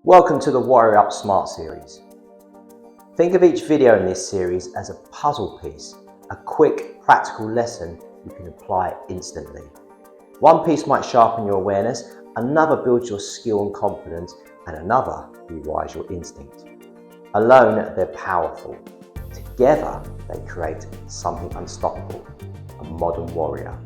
Welcome to the WarriorUp Smart Series. Think of each video in this series as a puzzle piece, a quick, practical lesson you can apply instantly. One piece might sharpen your awareness, another builds your skill and confidence, and another rewires your instinct. Alone, they're powerful. Together, they create something unstoppable, a modern warrior.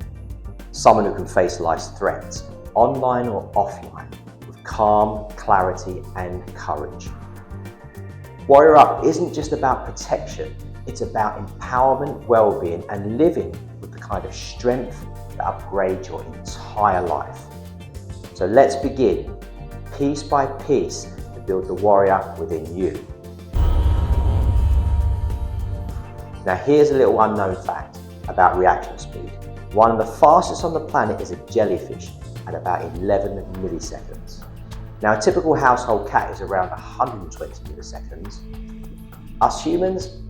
Someone who can face life's threats, online or offline, with calm, clarity, and courage. WarriorUp isn't just about protection, it's about empowerment, well-being, and living with the kind of strength that upgrades your entire life. So let's begin, piece by piece, to build the warrior within you. Now here's a little unknown fact about reaction speed. One of the fastest on the planet is a jellyfish at about 11 milliseconds. Now a typical household cat is around 120 milliseconds. Us humans,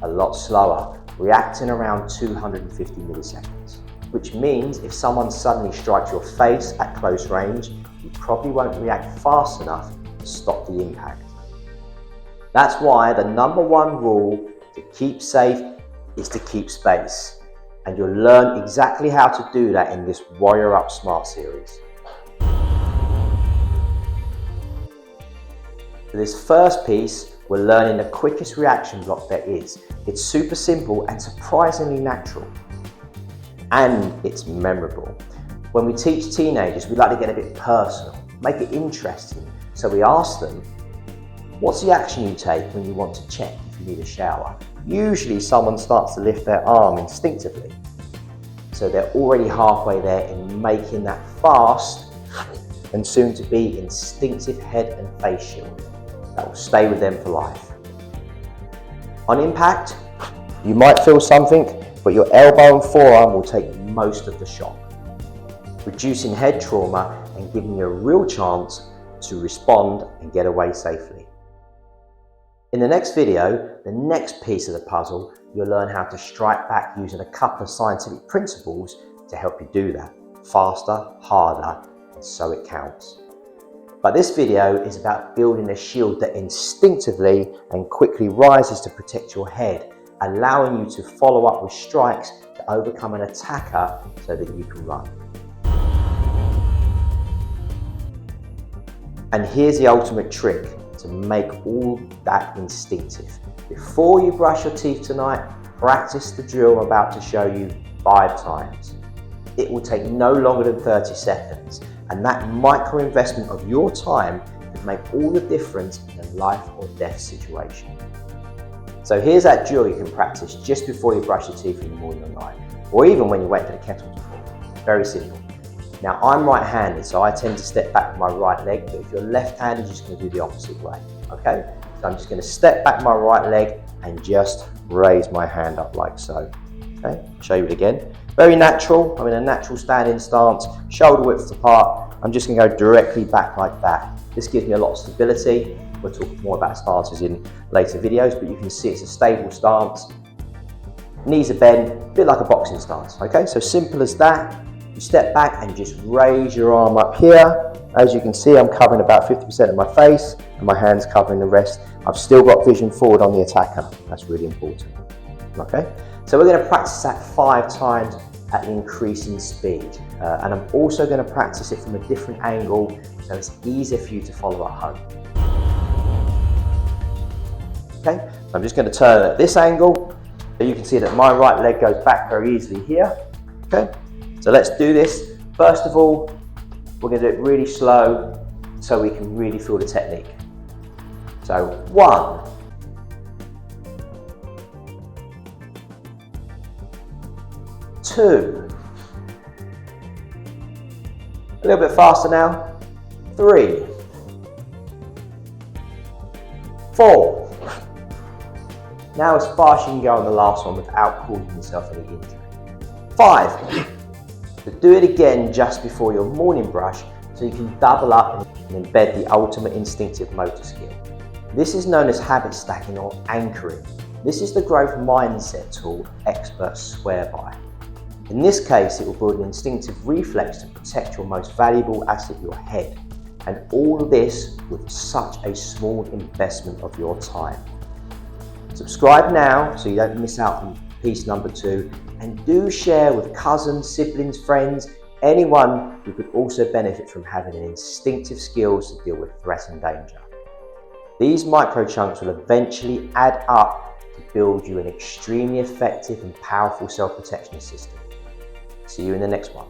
a lot slower, reacting around 250 milliseconds. Which means if someone suddenly strikes your face at close range, you probably won't react fast enough to stop the impact. That's why the #1 rule to keep safe is to keep space. And you'll learn exactly how to do that in this WarriorUp Smart Series. For this first piece, we're learning the quickest reaction block there is. It's super simple and surprisingly natural. And it's memorable. When we teach teenagers, we like to get a bit personal, make it interesting. So we ask them, what's the action you take when you want to check if you need a shower? Usually someone starts to lift their arm instinctively. So they're already halfway there in making that fast and soon to be instinctive head and face shield that will stay with them for life. On impact, you might feel something, but your elbow and forearm will take most of the shock, reducing head trauma and giving you a real chance to respond and get away safely. In the next video, the next piece of the puzzle, you'll learn how to strike back using a couple of scientific principles to help you do that. Faster, harder, and so it counts. But this video is about building a shield that instinctively and quickly rises to protect your head, allowing you to follow up with strikes to overcome an attacker so that you can run. And here's the ultimate trick to make all that instinctive. Before you brush your teeth tonight, practice the drill I'm about to show you 5 times. It will take no longer than 30 seconds, and that micro investment of your time could make all the difference in a life or death situation. So here's that drill you can practice just before you brush your teeth in the morning or night, or even when you wait for the kettle to boil. Very simple. Now I'm right-handed, so I tend to step back with my right leg, but if you're left-handed, you're just going to do the opposite way, okay? So I'm just going to step back my right leg and just raise my hand up like so, okay? Show you it again. Very natural, I'm in a natural standing stance, shoulder widths apart. I'm just going to go directly back like that. This gives me a lot of stability. We'll talk more about stances in later videos, but you can see it's a stable stance. Knees are bent, a bit like a boxing stance, okay? So simple as that. You step back and just raise your arm up here. As you can see, I'm covering about 50% of my face and my hands covering the rest. I've still got vision forward on the attacker. That's really important, okay? So we're gonna practice that 5 times at increasing speed. And I'm also gonna practice it from a different angle so it's easier for you to follow at home. Okay, so I'm just gonna turn at this angle. So you can see that my right leg goes back very easily here, okay? So let's do this. First of all, we're going to do it really slow so we can really feel the technique. So 1, 2, a little bit faster now, 3, 4. Now as fast as you can go on the last one without causing yourself any injury. 5. So do it again just before your morning brush so you can double up and embed the ultimate instinctive motor skill. This is known as habit stacking or anchoring. This is the growth mindset tool experts swear by. In this case, it will build an instinctive reflex to protect your most valuable asset, your head. And all of this with such a small investment of your time. Subscribe now so you don't miss out on piece number 2, and do share with cousins, siblings, friends, anyone who could also benefit from having an instinctive skills to deal with threat and danger. These micro chunks will eventually add up to build you an extremely effective and powerful self-protection system. See you in the next one.